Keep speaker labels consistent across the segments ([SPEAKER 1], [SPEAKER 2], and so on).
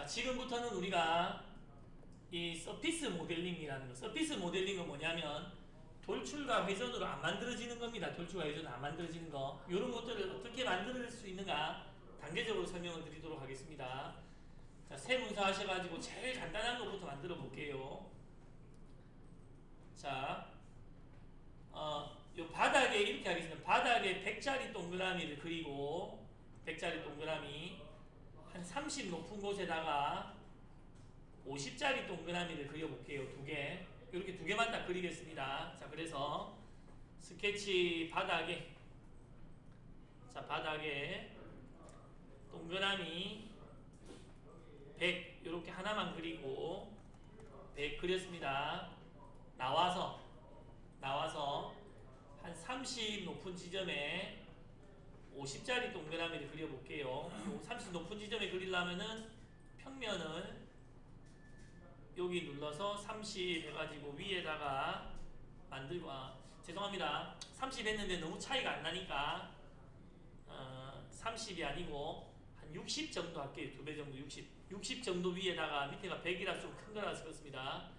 [SPEAKER 1] 지금부터는 우리가 이 서피스 모델링이라는 거. 서피스 모델링은 뭐냐면 돌출과 회전으로 안 만들어지는 겁니다. 돌출과 회전으로 안 만들어지는 거. 이런 것들을 어떻게 만들 수 있는가 단계적으로 설명을 드리도록 하겠습니다. 자, 세문서 하셔가지고 제일 간단한 것부터 만들어 볼게요. 자, 요 바닥에 이렇게 하겠습니다. 바닥에 100짜리 동그라미를 그리고 100짜리 동그라미 한 30 높은 곳에다가 50짜리 동그라미를 그려볼게요. 두 개. 이렇게 두 개만 딱 그리겠습니다. 자, 그래서 스케치 바닥에, 자, 바닥에 동그라미 100 이렇게 하나만 그리고 100 그렸습니다. 나와서 한 30 높은 지점에 50짜리 동그라미를 그려볼게요. 30 높은 지점에 그리려면은 평면을 여기 눌러서 30 해가지고 위에다가 만들고, 죄송합니다. 30 했는데 너무 차이가 안 나니까 30이 아니고 한 60 정도 할게요. 2배 정도 60 정도 위에다가, 밑에가 100이라 좀 큰 거라서 그렇습니다.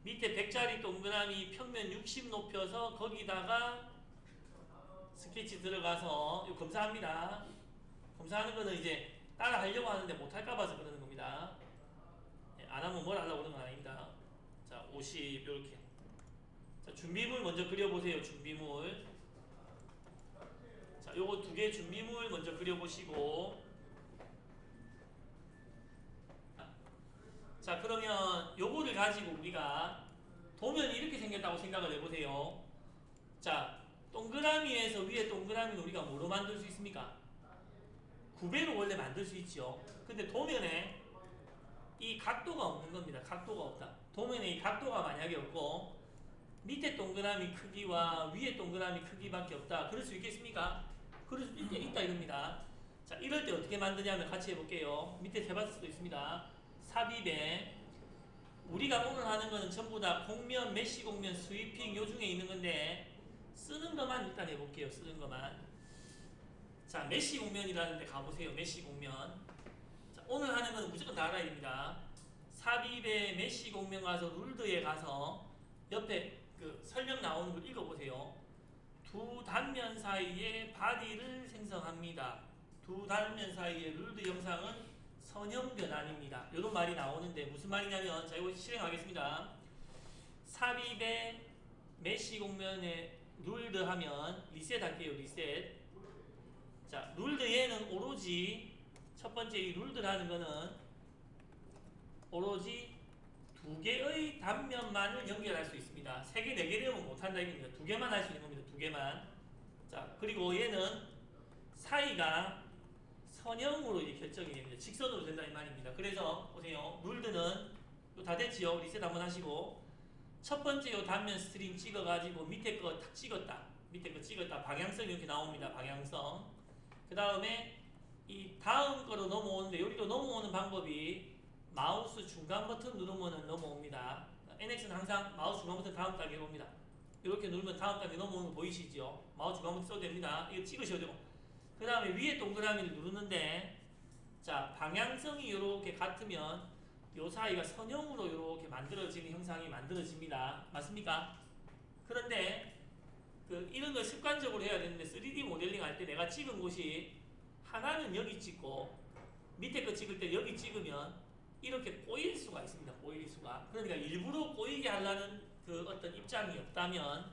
[SPEAKER 1] 밑에 100짜리 동그라미 평면 60 높여서 거기다가 스케치 들어가서 이거 검사합니다. 검사하는 거는 이제 따라 하려고 하는데 못할까 봐서 그러는 겁니다. 안 하면 뭘 하려고 그러는 건 아닙니다. 자, 50 이렇게. 자, 준비물 먼저 그려보세요. 준비물. 자, 요거 두 개 준비물 먼저 그려보시고, 자, 그러면 요거를 가지고 우리가 도면이 이렇게 생겼다고 생각을 해보세요. 자, 동그라미에서 위에 동그라미는 우리가 뭐로 만들 수 있습니까? 9배로 원래 만들 수 있죠. 근데 도면에 이 각도가 없는 겁니다. 각도가 없다. 도면에 이 각도가 만약에 없고 밑에 동그라미 크기와 위에 동그라미 크기밖에 없다. 그럴 수 있겠습니까? 그럴 수 있다 이겁니다. 자, 이럴 때 어떻게 만드냐면 같이 해볼게요. 밑에 해봤을 수도 있습니다. 삽입에 우리가 오늘 하는 거는 전부 다 곡면, 메쉬 곡면, 스위핑 요 중에 있는 건데 쓰는 것만 일단 해볼게요. 쓰는 것만. 자, 메쉬 곡면이라는 데 가보세요. 메쉬 곡면. 자, 오늘 하는 건 무조건 다 알아야 됩니다. 삽입에 메쉬 곡면 가서 룰드에 가서 옆에 그 설명 나오는 걸 읽어보세요. 두 단면 사이에 바디를 생성합니다. 두 단면 사이의 룰드 영상은 선형 변환입니다. 이런 말이 나오는데 무슨 말이냐면, 자, 이거 실행하겠습니다. 삽입에 메쉬 곡면에 룰드 하면 리셋 할게요. 리셋. 자, 룰드에는 오로지 첫 번째 이 룰드라는 거는 오로지 두 개의 단면만을 연결할 수 있습니다. 세 개, 네 개를 못한다 이겁니다. 두 개만 할 수 있는 겁니다. 두 개만. 자, 그리고 얘는 사이가 선형으로 이제 결정이 됩니다. 직선으로 된다 이 말입니다. 그래서 보세요. 룰드는 다 됐지요. 리셋 한번 하시고 첫 번째 요 단면 스트림 찍어가지고 밑에 거 탁 찍었다. 밑에 거 찍었다. 방향성 이렇게 나옵니다. 방향성. 그 다음에 이 다음 거로 넘어오는데 여기로 넘어오는 방법이 마우스 중간 버튼 누르면 넘어옵니다. NX는 항상 마우스 중간 버튼 다음 단계로 옵니다. 이렇게 누르면 다음 단계 넘어오는 거 보이시죠? 마우스 중간 버튼 써도 됩니다. 이거 찍으셔야 되고. 그 다음에 위에 동그라미를 누르는데, 자, 방향성이 이렇게 같으면 요 사이가 선형으로 이렇게 만들어지는 형상이 만들어집니다. 맞습니까? 그런데 이런 걸 습관적으로 해야 되는데 3D 모델링 할 때 내가 찍은 곳이 하나는 여기 찍고 밑에 거 찍을 때 여기 찍으면 이렇게 꼬일 수가 있습니다. 꼬일 수가. 그러니까 일부러 꼬이게 하려는 그 어떤 입장이 없다면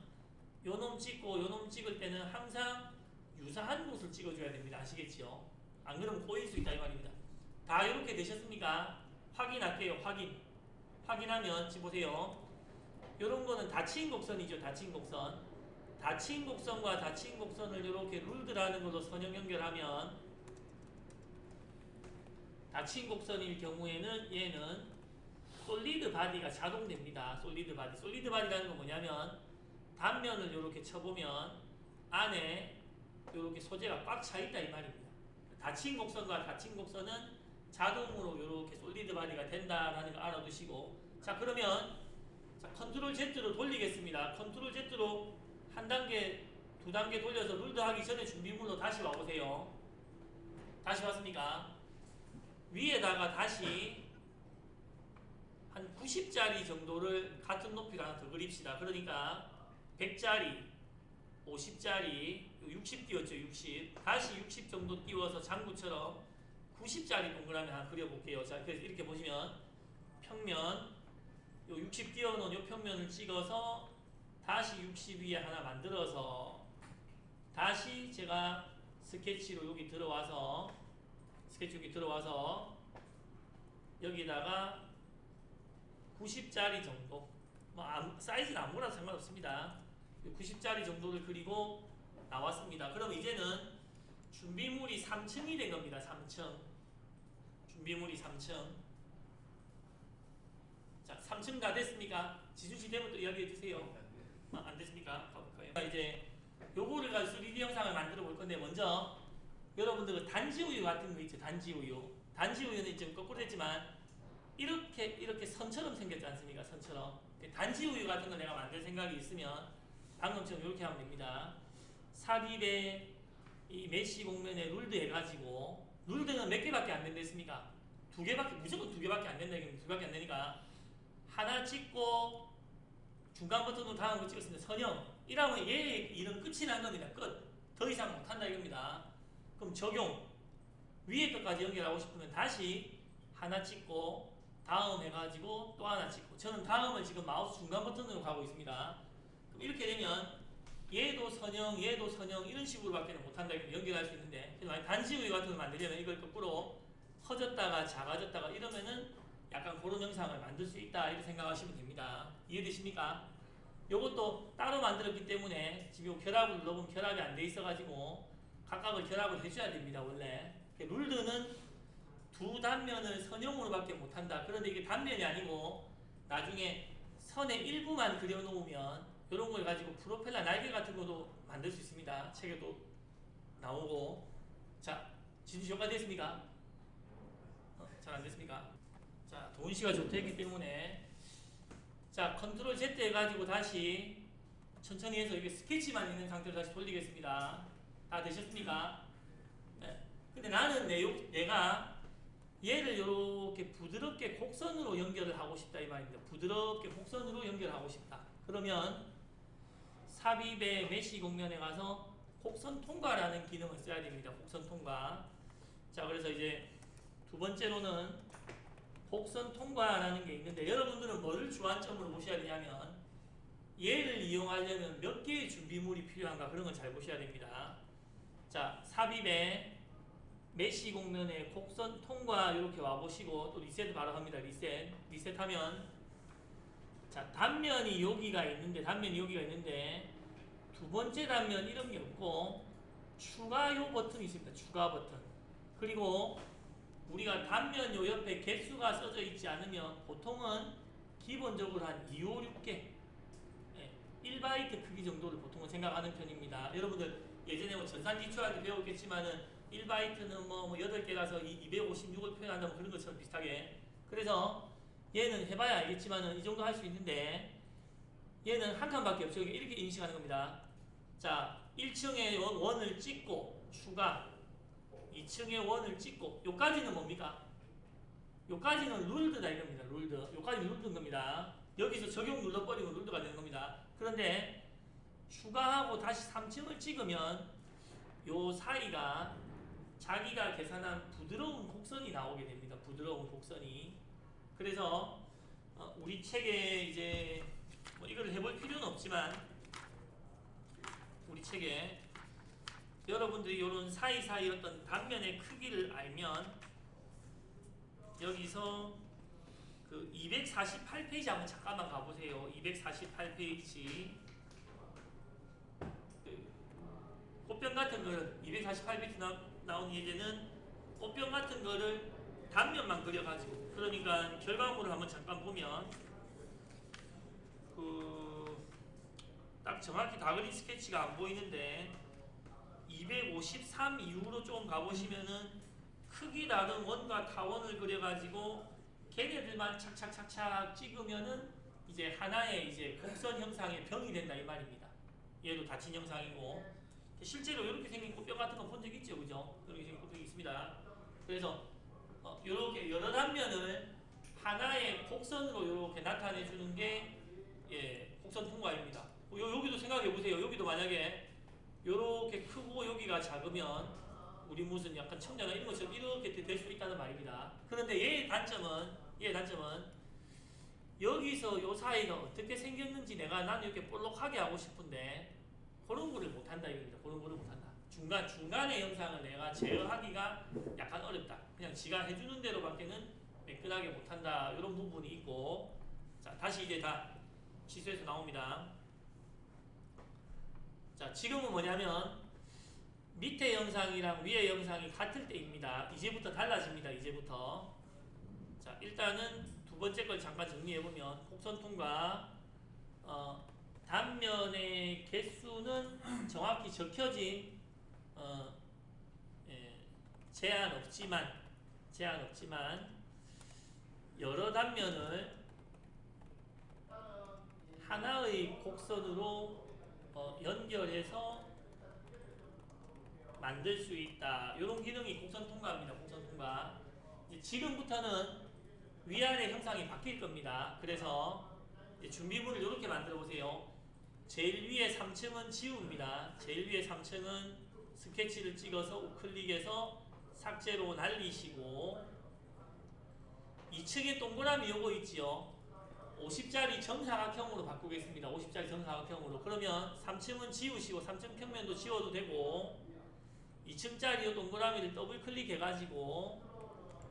[SPEAKER 1] 요놈 찍고 요놈 찍을 때는 항상 유사한 곳을 찍어줘야 됩니다. 아시겠지요? 안 그러면 꼬일 수 있다 이 말입니다. 다 이렇게 되셨습니까? 확인할게요. 확인하면 지금 보세요. 요런 거는 닫힌 곡선이죠. 닫힌 곡선. 닫힌 곡선과 닫힌 곡선을 이렇게 룰드라는 걸로 선형 연결하면 닫힌 곡선일 경우에는 얘는 솔리드 바디가 자동됩니다. 솔리드 바디. 솔리드 바디라는 건 뭐냐면 단면을 이렇게 쳐보면 안에 이렇게 소재가 꽉 차 있다 이 말입니다. 닫힌 곡선과 닫힌 곡선은 자동으로 이렇게 솔리드 바디가 된다라는 걸 알아두시고, 자, 그러면 자, 컨트롤 Z로 돌리겠습니다. 컨트롤 Z로 한 단계, 두 단계 돌려서 룰드 하기 전에 준비물로 다시 와보세요. 다시 왔습니까? 위에다가 다시 한 90짜리 정도를 같은 높이로 하나 더 그립시다. 그러니까 100짜리, 50짜리, 60 띄웠죠. 60. 다시 60 정도 띄워서 장구처럼 90짜리 동그라미 하나 그려볼게요. 자, 그래서 이렇게 보시면 평면, 요 60 띄워놓은 요 평면을 찍어서 다시 60 위에 하나 만들어서 다시 제가 스케치로 여기 들어와서 여기다가 90짜리 정도, 사이즈는 아무거나 상관없습니다. 90짜리 정도를 그리고 나왔습니다. 그럼 이제는 준비물이 3층이 된 겁니다. 3층. 준비물이 3층. 자, 3층 다 됐습니까? 지수씨 되면 또 이야기해 주세요. 안 됐습니까? 가볼까요? 이제 요거를 가지고 3D 영상을 만들어 볼 건데, 먼저 여러분들 단지 우유 같은 거 있죠? 단지 우유. 단지 우유는 지금 거꾸로 됐지만 이렇게 선처럼 생겼지 않습니까? 선처럼. 단지 우유 같은 거 내가 만들 생각이 있으면 방금처럼 이렇게 하면 됩니다. 삽입에 이 메쉬 공면에 룰드 해가지고, 룰드는 몇 개밖에 안 된다 했습니까? 무조건 두 개밖에 안 된다. 두 개밖에 안 되니까 하나 찍고 중간 버튼으로 다음 거 찍었습니다. 선형. 이러면 얘의 일은 끝이 난 겁니다. 끝. 더 이상 못한다 이겁니다. 그럼 적용. 위에 것까지 연결하고 싶으면 다시 하나 찍고 다음 해가지고 또 하나 찍고, 저는 다음을 지금 마우스 중간 버튼으로 가고 있습니다. 그럼 이렇게 되면 얘도 선형, 얘도 선형 이런 식으로밖에 못한다. 연결할 수 있는데, 단지 우유 같은 걸 만들려면 이걸 거꾸로 커졌다가 작아졌다가 이러면은 약간 그런 영상을 만들 수 있다 이렇게 생각하시면 됩니다. 이해되십니까? 요것도 따로 만들었기 때문에 지금 결합을 눌러보면 결합이 안 돼 있어가지고 각각을 결합을 해줘야 됩니다. 원래 룰드는 두 단면을 선형으로밖에 못한다. 그런데 이게 단면이 아니고 나중에 선의 일부만 그려놓으면 이런 걸 가지고 프로펠러 날개 같은 것도 만들 수 있습니다. 책에도 나오고. 자, 진주 효과 됐습니까? 잘 안 됐습니까? 자, 도훈씨가 좋다했기 때문에, 자, 컨트롤 Z 해가지고 다시 천천히 해서 이게 스케치만 있는 상태로 다시 돌리겠습니다. 다 되셨습니까? 네. 근데 나는 내가 얘를 이렇게 부드럽게 곡선으로 연결을 하고 싶다 이 말입니다. 부드럽게 곡선으로 연결하고 싶다. 그러면 삽입의 메쉬 공면에 가서 곡선 통과라는 기능을 써야 됩니다. 곡선 통과. 자, 그래서 이제 두 번째로는 곡선 통과라는 게 있는데, 여러분들은 뭐를 주안점으로 보셔야 되냐면 얘를 이용하려면 몇 개의 준비물이 필요한가 그런 걸 잘 보셔야 됩니다. 자, 삽입에 메쉬 공면에 곡선 통과 이렇게 와보시고 또 리셋 바로 합니다. 리셋하면, 자, 단면이 여기가 있는데 두 번째 단면 이런 게 없고 추가 요 버튼이 있습니다. 추가 버튼. 그리고 우리가 단면 요 옆에 개수가 써져 있지 않으면 보통은 기본적으로 한 2, 5, 6개 1바이트 크기 정도를 보통은 생각하는 편입니다. 여러분들 예전에 뭐 전산기초할 때 배웠겠지만은 1바이트는 뭐 8개라서 256을 표현한다 뭐 그런 것처럼 비슷하게. 그래서 얘는 해봐야 알겠지만은 이 정도 할 수 있는데, 얘는 한 칸밖에 없죠. 이렇게 인식하는 겁니다. 자, 1층에 원을 찍고 추가, 2층에 원을 찍고, 요까지는 뭡니까? 요까지는 룰드다 이겁니다. 룰드. 요까지 룰드인 겁니다. 여기서 적용 눌러버리고 룰드가 되는 겁니다. 그런데 추가하고 다시 3층을 찍으면 요 사이가 자기가 계산한 부드러운 곡선이 나오게 됩니다. 부드러운 곡선이. 그래서 우리 책에 이제 뭐 이걸 해볼 필요는 없지만 우리 책에 여러분들이 이런 사이사이 어떤 단면의 크기를 알면 여기서 그 248페이지 한번 잠깐만 가보세요. 248페이지 꽃병 같은 거를 248페이지 나온 예제는 꽃병 같은 거를 단면만 그려가지고, 그러니까 결과물을 한번 잠깐 보면 딱 정확히 다 그린 스케치가 안 보이는데 253 이후로 조금 가보시면은 크기 다른 원과 타원을 그려가지고 걔네들만 착착착착 찍으면은 이제 하나의 이제 곡선 형상의 병이 된다 이 말입니다. 얘도 닫힌 형상이고, 실제로 이렇게 생긴 꽃병 같은 거 본 적 있죠, 그죠? 이렇게 생긴 꽃병이 있습니다. 그래서 이렇게 여러 단면을 하나의 곡선으로 이렇게 나타내 주는 게 곡선 통과입니다. 여기도 생각해 보세요. 여기도 만약에 이렇게 크고 여기가 작으면 우리 무슨 약간 청자나 이런 것처럼 이렇게 될 수 있다는 말입니다. 그런데 얘의 단점은 여기서 요 사이가 어떻게 생겼는지 나는 이렇게 볼록하게 하고 싶은데 그런 거를 못한다 이겁니다. 그런 거를 못한다. 중간의 영상을 내가 제어하기가 약간 어렵다. 그냥 지가 해주는 대로밖에는 매끈하게 못한다. 이런 부분이 있고, 자 다시 이제 다 지수에서 나옵니다. 자 지금은 뭐냐면 밑에 영상이랑 위에 영상이 같을 때입니다. 이제부터 달라집니다. 이제부터. 자 일단은 두 번째 걸 잠깐 정리해보면 곡선 통과 단면의 개수는 정확히 적혀진 제한 없지만 여러 단면을 하나의 곡선으로 연결해서 만들 수 있다. 이런 기능이 곡선 통과입니다. 곡선 통과. 지금부터는 위아래 형상이 바뀔 겁니다. 그래서 준비물을 이렇게 만들어 보세요. 제일 위에 3층은 지웁니다. 제일 위에 3층은 스케치를 찍어서 우클릭해서 삭제로 날리시고 2층에 동그라미 요거 있지요. 50짜리 정사각형으로 바꾸겠습니다. 50짜리 정사각형으로. 그러면 3층은 지우시고 3층 평면도 지워도 되고 2층짜리 요 동그라미를 더블 클릭해가지고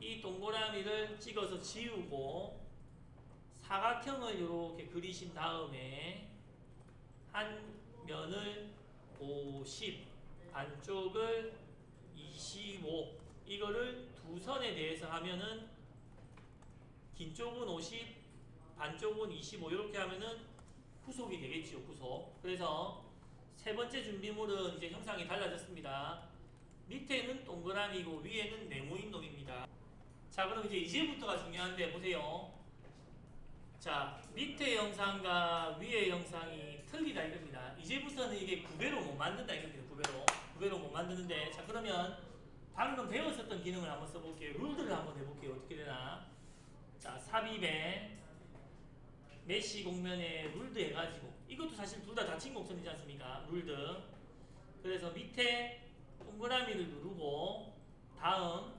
[SPEAKER 1] 이 동그라미를 찍어서 지우고 사각형을 이렇게 그리신 다음에 한 면을 50, 반쪽을 25 이거를 두 선에 대해서 하면은 긴 쪽은 50, 반쪽은 25 이렇게 하면은 후속이 되겠지요. 후속. 그래서 세 번째 준비물은 이제 형상이 달라졌습니다. 밑에는 동그라미고 위에는 네모인 놈입니다. 자 그럼 이제부터가 중요한데 보세요. 자 밑에 영상과 위의 영상이 틀리다 이겁니다. 이제부터는 이게 구배로 못 만든다 이겁니다. 구배로 못 만드는데 자 그러면 방금 배웠었던 기능을 한번 써볼게요. 룰들을 한번 해볼게요. 어떻게 되나. 자 삽입에 메시 공면에 룰드 해가지고 이것도 사실 둘 다 닫힌 곡선이지 않습니까? 룰드. 그래서 밑에 동그라미를 누르고 다음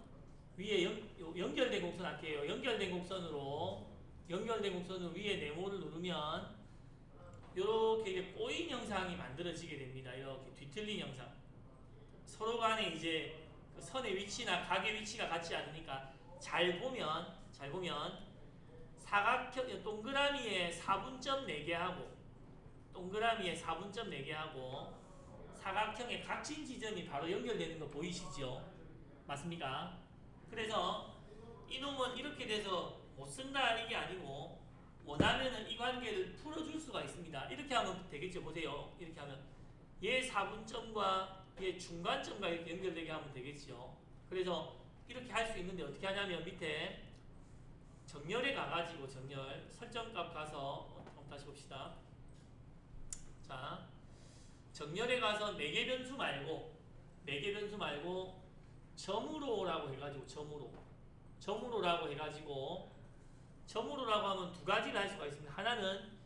[SPEAKER 1] 위에 연결된 곡선 할게요. 연결된 곡선으로 위에 네모를 누르면 이렇게 이제 꼬인 영상이 만들어지게 됩니다. 이렇게 뒤틀린 영상. 서로 간에 이제 그 선의 위치나 각의 위치가 같지 않으니까 잘 보면 사각형 동그라미에 4분점 4개 하고 사각형의 각진 지점이 바로 연결되는 거 보이시죠? 맞습니까? 그래서 이놈은 이렇게 돼서 못 쓴다 이게 아니고 원하면은 이 관계를 풀어줄 수가 있습니다. 이렇게 하면 되겠죠. 보세요. 이렇게 하면 얘 4분점과 얘 중간점과 이렇게 연결되게 하면 되겠죠. 그래서 이렇게 할 수 있는데 어떻게 하냐면 밑에 정렬에 가가지고 설정값 가서 한번 다시 봅시다. 자 정렬에 가서 매개 변수 말고 점으로라고 해가지고 점으로라고 하면 두 가지를 할 수가 있습니다. 하나는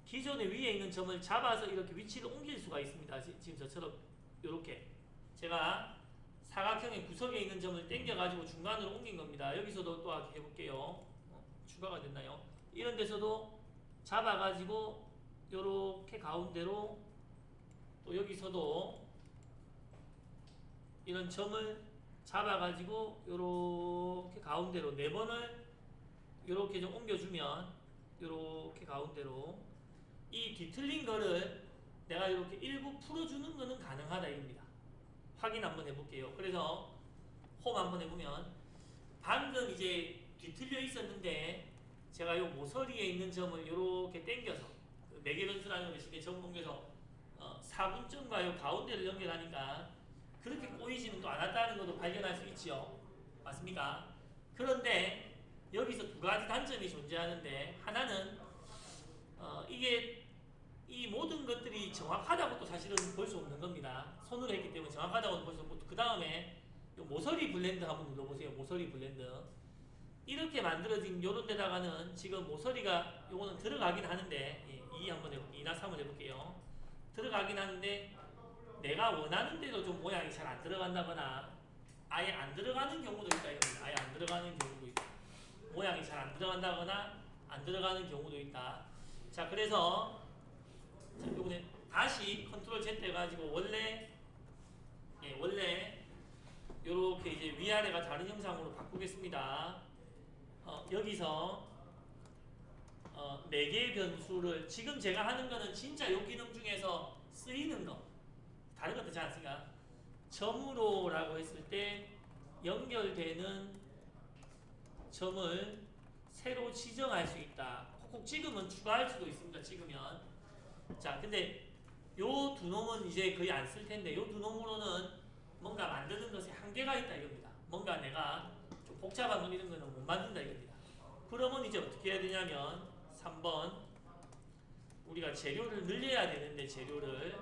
[SPEAKER 1] 기존에 위에 있는 점을 잡아서 이렇게 위치를 옮길 수가 있습니다. 지금 저처럼 이렇게 제가 사각형의 구석에 있는 점을 당겨가지고 중간으로 옮긴 겁니다. 여기서도 또 해볼게요. 추가가 됐나요? 이런 데서도 잡아가지고 요렇게 가운데로 또 여기서도 이런 점을 잡아가지고 요렇게 가운데로 4번을 요렇게 좀 옮겨주면 요렇게 가운데로 이 뒤틀린 거를 내가 이렇게 일부 풀어주는 거는 가능하다 이겁니다. 확인 한번 해볼게요. 그래서 홈 한번 해보면 방금 이제 뒤틀려 있었는데 제가 요 모서리에 있는 점을 요렇게 당겨서 매개 변수라는 것인데 점 옮겨서 4분점과 요 가운데를 연결하니까 그렇게 꼬이지는 또 않았다는 것도 발견할 수 있죠. 맞습니까? 그런데 여기서 두 가지 단점이 존재하는데 하나는 이게 이 모든 것들이 정확하다고 또 사실은 볼 수 없는 겁니다. 손으로 했기 때문에 정확하다고 볼 수 없고 그 다음에 모서리 블렌드 한번 눌러보세요. 모서리 블렌드 이렇게 만들어진 요런 데다가는 지금 모서리가 요거는 들어가긴 하는데, 2 한번 해볼게요. 2나 3을 해볼게요. 들어가긴 하는데 내가 원하는 대로 좀 모양이 잘 안 들어간다거나 아예 안 들어가는 경우도 있다 이겁니다. 아예 안 들어가는 경우도 있다. 모양이 잘 안 들어간다거나 안 들어가는 경우도 있다. 자, 그래서 자, 요번에 다시 컨트롤 Z 해가지고 원래 요렇게 이제 위아래가 다른 형상으로 바꾸겠습니다. 여기서 4개의 변수를 지금 제가 하는 거는 진짜 요 기능 중에서 쓰이는 거 다른 것도 잘 안 쓰니까 점으로라고 했을 때 연결되는 점을 새로 지정할 수 있다. 콕콕 찍으면 추가할 수도 있습니다. 찍으면. 자, 근데 요 두 놈은 이제 거의 안 쓸 텐데 요 두 놈으로는 뭔가 만드는 것에 한계가 있다 이겁니다. 뭔가 내가 좀 복잡한 거 이런 거는 못 만든다 이겁니다. 그러면 이제 어떻게 해야 되냐면 3번 우리가 재료를 늘려야 되는데 재료를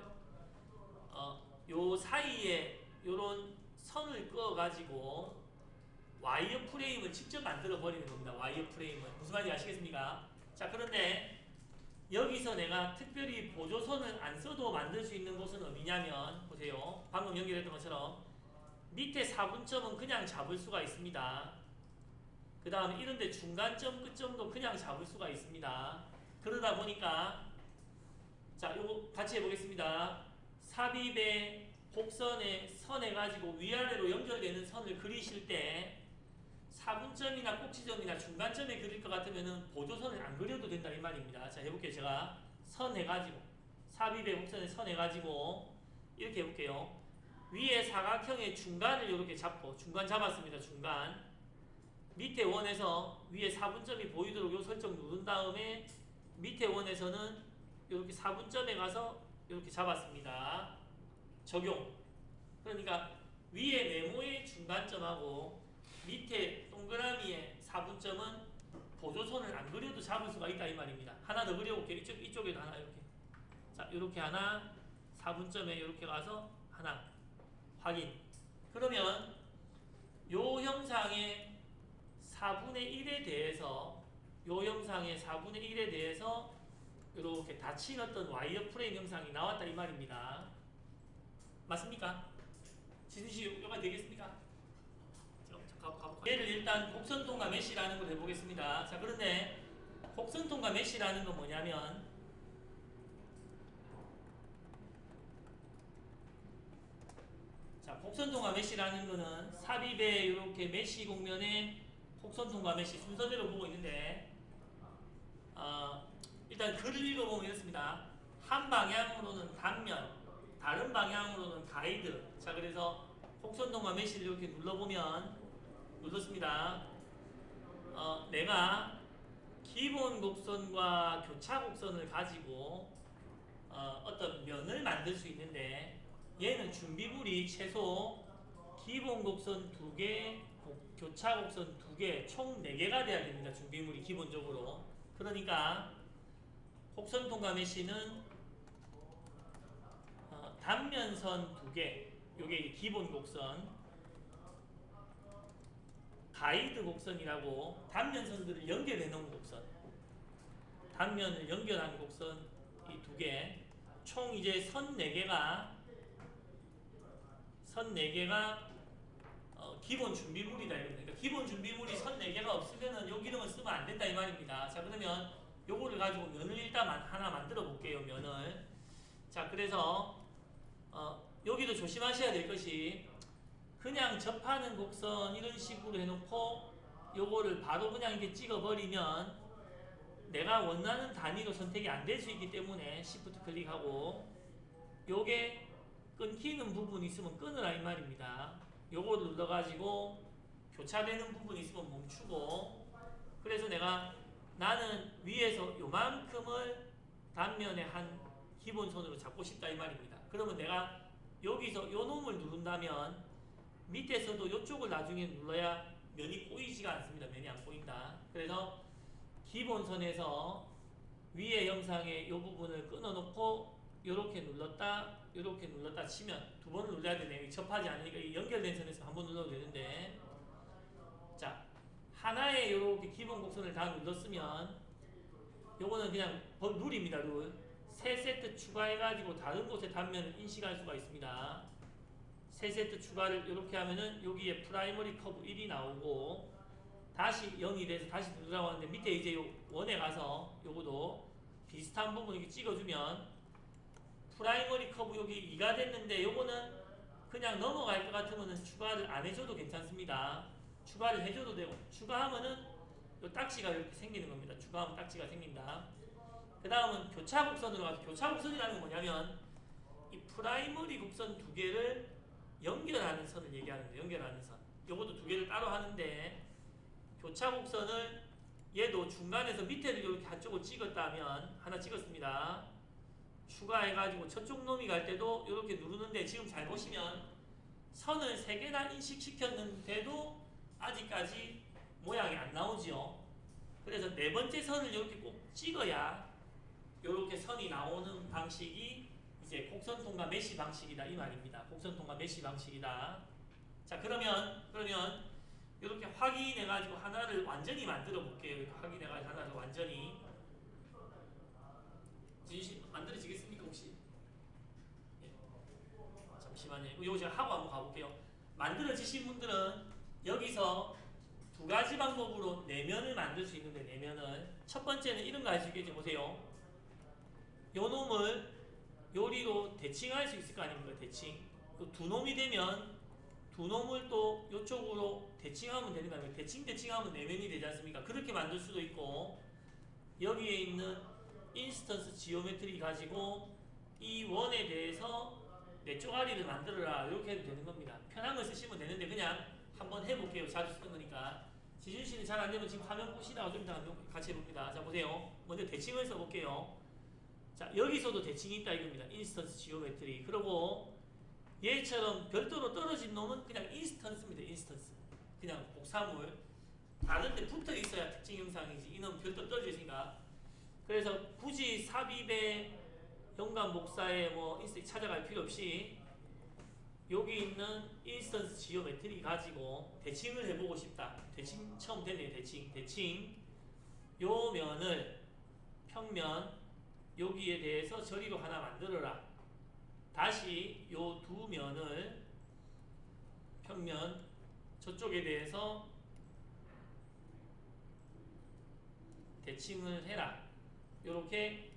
[SPEAKER 1] 요 사이에 요런 선을 그어 가지고 와이어 프레임을 직접 만들어 버리는 겁니다. 와이어 프레임을. 무슨 말인지 아시겠습니까? 자, 그런데 여기서 내가 특별히 보조선을 안 써도 만들 수 있는 곳은 어디냐면 보세요. 방금 연결했던 것처럼 밑에 4분점은 그냥 잡을 수가 있습니다. 그 다음에 이런데 중간점, 끝점도 그냥 잡을 수가 있습니다. 그러다 보니까 자, 요거 같이 해보겠습니다. 삽입의 곡선에 선 해가지고 위아래로 연결되는 선을 그리실 때 4분점이나 꼭지점이나 중간점에 그릴 것 같으면은 보조선을 안 그려도 된다 이 말입니다. 자, 해볼게요. 제가 선 해가지고 삽입의 곡선에 선 해가지고 이렇게 해볼게요. 위에 사각형의 중간을 이렇게 잡고 중간 잡았습니다. 중간 밑에 원에서 위에 4분점이 보이도록 요 설정 누른 다음에 밑에 원에서는 이렇게 4분점에 가서 이렇게 잡았습니다. 적용. 그러니까 위에 네모의 중간점하고 밑에 동그라미의 4분점은 보조선을 안 그려도 잡을 수가 있다 이 말입니다. 하나 더 그려볼게요. 이쪽에도 하나 이렇게. 자, 이렇게 하나 4분점에 이렇게 가서 하나 확인. 그러면 요 형상의 4분의 1에 대해서 요 형상의 4분의 1에 대해서 이렇게 닫힌 어떤 와이어 프레임 형상이 나왔다 이 말입니다. 맞습니까? 지수씨 요가 되겠습니까? 얘를 일단 곡선통과 메시라는 걸 해보겠습니다. 자, 그런데 곡선통과 메시라는 건 뭐냐면 자, 곡선통과 메시라는 거는 삽입에 이렇게 메시 공면에 곡선통과 메시 순서대로 보고 있는데 일단 글을 읽어보면 이렇습니다. 한 방향으로는 단면, 다른 방향으로는 가이드. 자, 그래서 곡선통과 메시를 이렇게 눌렀습니다. 내가 기본 곡선과 교차 곡선을 가지고 어떤 면을 만들 수 있는데 얘는 준비물이 최소 기본 곡선 2개, 교차 곡선 2개, 총 4개가 돼야 됩니다. 준비물이 기본적으로. 그러니까 곡선통과 메시는 단면선 2개, 요게 기본 곡선, 가이드 곡선이라고 단면선들을 연결해 놓은 곡선, 단면을 연결한 곡선 이 2개, 총 이제 선 4개가 기본 준비물이다 이겁니다. 그러니까 기본 준비물이 선 4개가 없으면은 요 기능을 쓰면 안 된다 이 말입니다. 자, 그러면 요거를 가지고 면을 일단 하나 만들어 볼게요. 면을. 자, 그래서 여기도 조심하셔야 될 것이 그냥 접하는 곡선 이런 식으로 해놓고 요거를 바로 그냥 이렇게 찍어버리면 내가 원하는 단위로 선택이 안 될 수 있기 때문에 Shift 클릭하고 요게 끊기는 부분이 있으면 끊으라 이 말입니다. 요거를 눌러가지고 교차되는 부분이 있으면 멈추고, 그래서 나는 위에서 요만큼을 단면에 한 기본선으로 잡고 싶다 이 말입니다. 그러면 내가 여기서 요 놈을 누른다면 밑에서도 요쪽을 나중에 눌러야 면이 꼬이지가 않습니다. 면이 안 꼬인다. 그래서 기본선에서 위에 영상의 요 부분을 끊어놓고 요렇게 눌렀다 요렇게 눌렀다 치면 2번을 눌러야 되네요. 접하지 않으니까 연결된 선에서 한 번 눌러도 되는데, 자, 하나의 요렇게 기본 곡선을 다 눌렀으면 요거는 그냥 룰입니다. 룰. 3세트 추가해가지고 다른 곳의 단면을 인식할 수가 있습니다. 3세트 추가를 이렇게 하면은 여기에 프라이머리 커브 1이 나오고 다시 0이 돼서 다시 들어가는데 밑에 이제 요 원에 가서 요거도 비슷한 부분 이렇게 찍어주면 프라이머리 커브 여기 2가 됐는데 요거는 그냥 넘어갈 것 같으면은 추가를 안 해줘도 괜찮습니다. 추가를 해줘도 되고 추가하면은 요 딱지가 이렇게 생기는 겁니다. 추가하면 딱지가 생긴다. 그 다음은 교차 곡선으로 가서 교차 곡선이라는 건 뭐냐면 이 프라이머리 곡선 두 개를 연결하는 선을 얘기하는 거예요. 연결하는 선. 요것도 두 개를 따로 하는데 교차 곡선을 얘도 중간에서 밑에를 이렇게 한쪽을 찍었다면 하나 찍었습니다. 추가해가지고 저쪽 놈이 갈 때도 이렇게 누르는데 지금 잘 보시면 선을 3개나 인식시켰는데도 아직까지 모양이 안 나오죠. 그래서 네 번째 선을 이렇게 꼭 찍어야 이렇게 선이 나오는 방식이 이제 곡선 통과 메시 방식이다 이 말입니다. 곡선 통과 메시 방식이다. 자 그러면 이렇게 확인해가지고 하나를 완전히 만들어 볼게요. 이렇게 확인해가지고 하나를 완전히 만들어지겠습니까 혹시? 예. 잠시만요. 이거 제가 하고 한번 가볼게요. 만들어지신 분들은 여기서 두 가지 방법으로 내면을 만들 수 있는데 내면을 첫 번째는 이런 거 아시겠죠? 보세요. 요 놈을 요리로 대칭할 수 있을 거 아닙니까? 대칭. 두 놈이 되면 두 놈을 또 이쪽으로 대칭하면 되는 거 아닙니까? 대칭하면 내면이 되지 않습니까? 그렇게 만들 수도 있고 여기에 있는 인스턴스 지오메트리 가지고 이 원에 대해서 내 쪼가리를 만들어라 이렇게 해도 되는 겁니다. 편한 걸 쓰시면 되는데 그냥 한번 해볼게요. 자주 쓰는 거니까. 지준 씨는 잘 안 되면 지금 화면 보시다가 좀 이따 같이 해봅니다. 자 보세요. 먼저 대칭을 써볼게요. 자 여기서도 대칭이 있다 이겁니다. 인스턴스 지오메트리. 그리고 얘처럼 별도로 떨어진 놈은 그냥 인스턴스입니다. 인스턴스. 그냥 복사물. 다른 데 붙어 있어야 특징 영상이지. 이놈 별도로 떨어져 있으니까. 그래서 굳이 삽입에 연관 복사에 뭐 인스턴스 찾아갈 필요 없이 여기 있는 인스턴스 지오메트리 가지고 대칭을 해보고 싶다. 대칭 처음 됐네요. 대칭. 요 면을 평면 여기에 대해서 저리로 하나 만들어라. 다시 요 두 면을 평면 저쪽에 대해서 대칭을 해라. 요렇게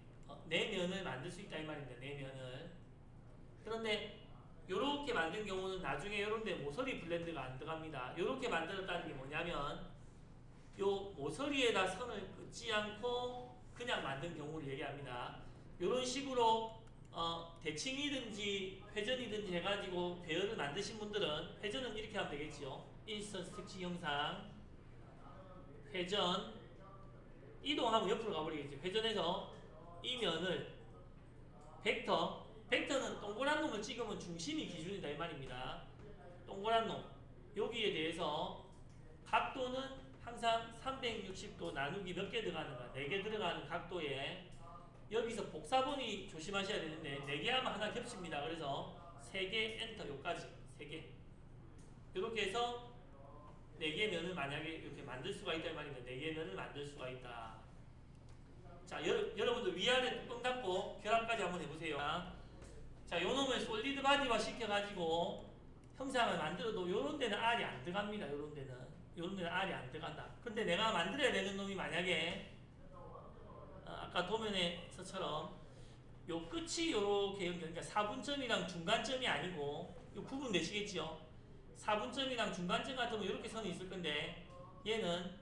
[SPEAKER 1] 네 면을 만들 수 있다 이 말입니다. 네 면을. 그런데 요렇게 만든 경우는 나중에 요런데 모서리 블렌드가 안 들어갑니다. 요렇게 만들었다는 게 뭐냐면 요 모서리에다 선을 긋지 않고 그냥 만든 경우를 얘기합니다. 요런 식으로 대칭이든지 회전이든지 해가지고 배열을 만드신 분들은 회전은 이렇게 하면 되겠지요. 인스턴스 특징 영상 회전 이동하면 옆으로 가버리겠죠. 회전해서 이 면을 벡터는 동그란 놈을 찍으면 중심이 기준이다 이 말입니다. 동그란 놈 여기에 대해서 각도는 항상 360도 나누기 몇 개 들어가는가 4개 들어가는 각도에 여기서 복사본이 조심하셔야 되는데 4개 하면 하나 겹칩니다. 그래서 3개 엔터 요까지 3개 이렇게 해서 4개 면을 만약에 이렇게 만들 수가 있다 이 말입니다. 4개 면을 만들 수가 있다. 자 여러분들 위아래 뚜껑 닫고 결합까지 한번 해보세요. 자 요놈을 솔리드 바디화 시켜가지고 형상을 만들어도 요런 데는 R이 안 들어갑니다. 요런 데는 R이 안 들어간다. 근데 내가 만들어야 되는 놈이 만약에 아까 도면에서처럼 요 끝이 요렇게 그러니까 4분점이랑 중간점이 아니고 요 구분 되시겠죠? 4분점이랑 중간점 같으면 이렇게 선이 있을 건데 얘는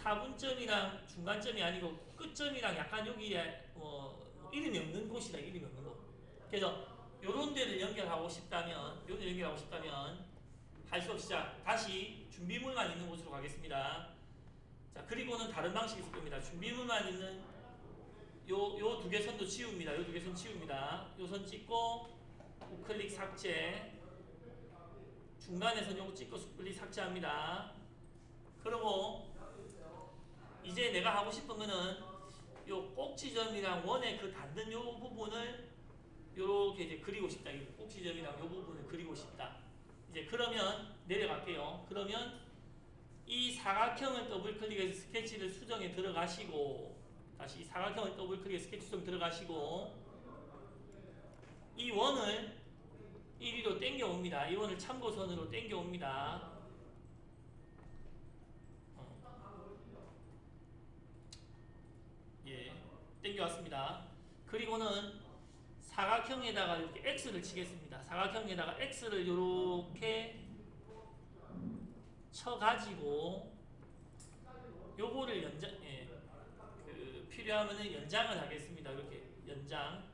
[SPEAKER 1] 4분점이랑 중간점이 아니고 끝점이랑 약간 여기에 이름이 없는 곳이다. 이름이 없는 곳. 그래서 요런 데를 연결하고 싶다면 할 수 없이 자 다시 준비물만 있는 곳으로 가겠습니다. 자 그리고는 다른 방식이 있을 겁니다. 준비물만 있는 요 두 개 선도 치웁니다. 요 두 개 선 치웁니다. 요 선 찍고 우클릭 삭제 중간에 선 요거 찍고 우클릭 삭제합니다. 그리고 이제 내가 하고 싶은 거는 요 꼭지점이랑 원의 그 닿는 요 부분을 요렇게 이제 그리고 싶다. 꼭지점이랑 요 부분을 그리고 싶다. 이제 그러면 내려갈게요. 그러면 이 사각형을 더블 클릭해서 스케치를 수정에 들어가시고, 다시 이 사각형을 더블 클릭해서 스케치 수정 들어가시고, 이 원을 1위로 땡겨옵니다. 이 원을 참고선으로 땡겨옵니다. 예, 땡겨왔습니다. 그리고는 사각형에다가 이렇게 X를 치겠습니다. 사각형에다가 X를 이렇게 쳐가지고 요거를 연장, 예, 필요하면은 연장을 하겠습니다. 이렇게 연장,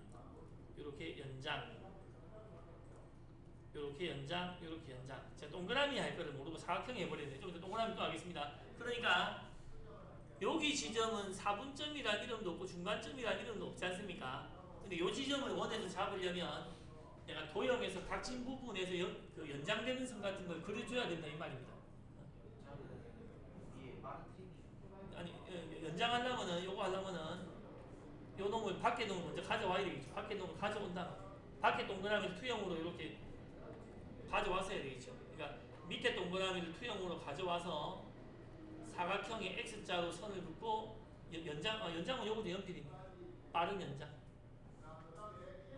[SPEAKER 1] 이렇게 연장, 이렇게 연장, 이렇게 연장. 제가 동그라미 할 거를 모르고 사각형 해버렸네. 좀 더 동그라미 또 하겠습니다. 그러니까 여기 지점은 4분점이라는 이름도 없고 중간점이라는 이름도 없지 않습니까? 근데 이 지점을 원에서 잡으려면 내가 도형에서 각진 부분에서 그 연장되는 선 같은 걸 그려줘야 된다 이 말입니다. 아니 연장하려면은 요거 하려면은 요 놈을 밖에 놈을 먼저 가져와야 되겠죠. 밖에 놈을 가져온다. 밖에 동그라미를 투영으로 이렇게 가져왔어야 되겠죠. 그러니까 밑에 동그라미를 투영으로 가져와서 사각형의 X자로 선을 긋고 연장은 요것도 연필입니다. 빠른 연장.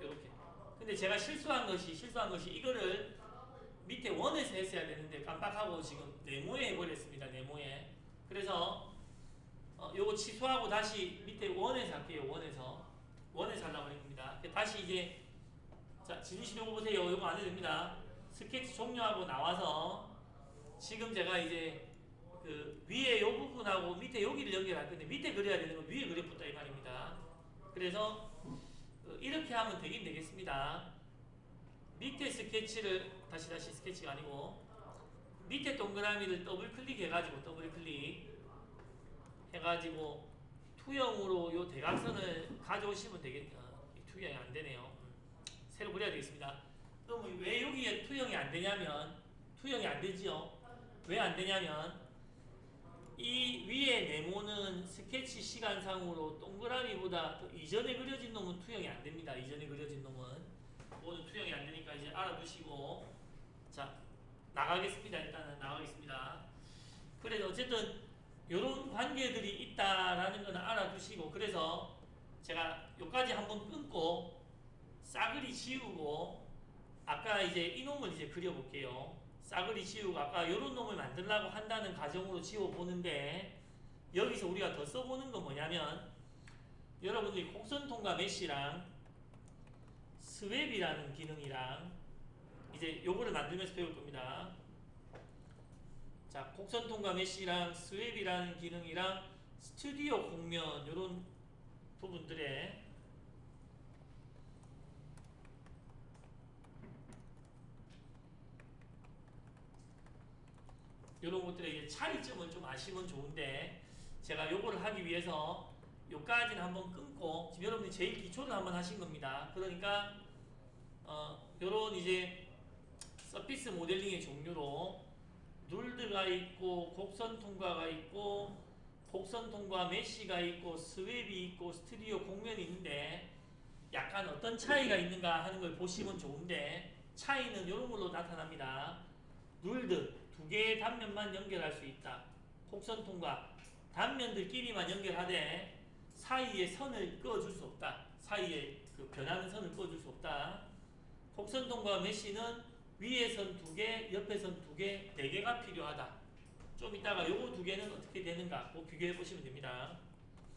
[SPEAKER 1] 요렇게. 근데 제가 실수한 것이 이거를 밑에 원에서 했어야 되는데 깜빡하고 지금 네모에 해버렸습니다. 네모에. 그래서 요거 취소하고 다시 밑에 원에서 할게요. 원에서 하려고 하는 겁니다. 다시 이제 자 지주실 요거 보세요. 요거 안 해도 됩니다. 스케치 종료하고 나와서 지금 제가 이제 그 위에 요 부분하고 밑에 여기를 연결할 건데 밑에 그려야 되는 거 위에 그려붙다 이 말입니다. 그래서 이렇게 하면 되긴 되겠습니다. 밑에 스케치를 다시 스케치가 아니고 밑에 동그라미를 더블 클릭 해가지고 투영으로 요 대각선을 가져오시면 되겠다. 투영이 안 되네요. 새로 그려야 되겠습니다. 그럼 왜 여기에 투영이 안 되냐면 투영이 안 되지요. 왜 안 되냐면 이 위에 네모는 스케치 시간상으로 동그라미보다 그 이전에 그려진 놈은 투영이 안 됩니다. 이전에 그려진 놈은 오늘 투영이 안 되니까 이제 알아두시고 자 나가겠습니다. 일단은 나가겠습니다. 그래서 어쨌든 이런 관계들이 있다라는 거는 알아두시고 그래서 제가 여기까지 한번 끊고 싸그리 지우고 아까 이제 이 놈을 이제 그려볼게요. 싸그리 지우고 아까 이런 놈을 만들려고 한다는 가정으로 지워보는데 여기서 우리가 더 써보는 건 뭐냐면 여러분들이 곡선 통과 메쉬랑 스웹이라는 기능이랑 이제 요거를 만들면서 배울 겁니다. 자, 곡선 통과 메쉬랑 스웹이라는 기능이랑 스튜디오 공면 요런 부분들에 이런 것들의 이제 차이점을 좀 아시면 좋은데 제가 요거를 하기 위해서 요까지는 한번 끊고 지금 여러분들이 제일 기초를 한번 하신 겁니다. 그러니까 요런 이제 서피스 모델링의 종류로 룰드가 있고 곡선 통과가 있고 곡선 통과 메쉬가 있고 스웹이 있고 스튜디오 공면이 있는데 약간 어떤 차이가 있는가 하는 걸 보시면 좋은데 차이는 이런 걸로 나타납니다. 룰드 두 개의 단면만 연결할 수 있다. 곡선 통과 단면들끼리만 연결하되 사이에 선을 그어줄 수 없다. 사이에 그 변하는 선을 그어줄 수 없다. 곡선 통과 메쉬는 위에 선 두 개, 옆에 선 두 개, 네 개가 필요하다. 좀 이따가 요거 두 개는 어떻게 되는가 꼭 비교해 보시면 됩니다.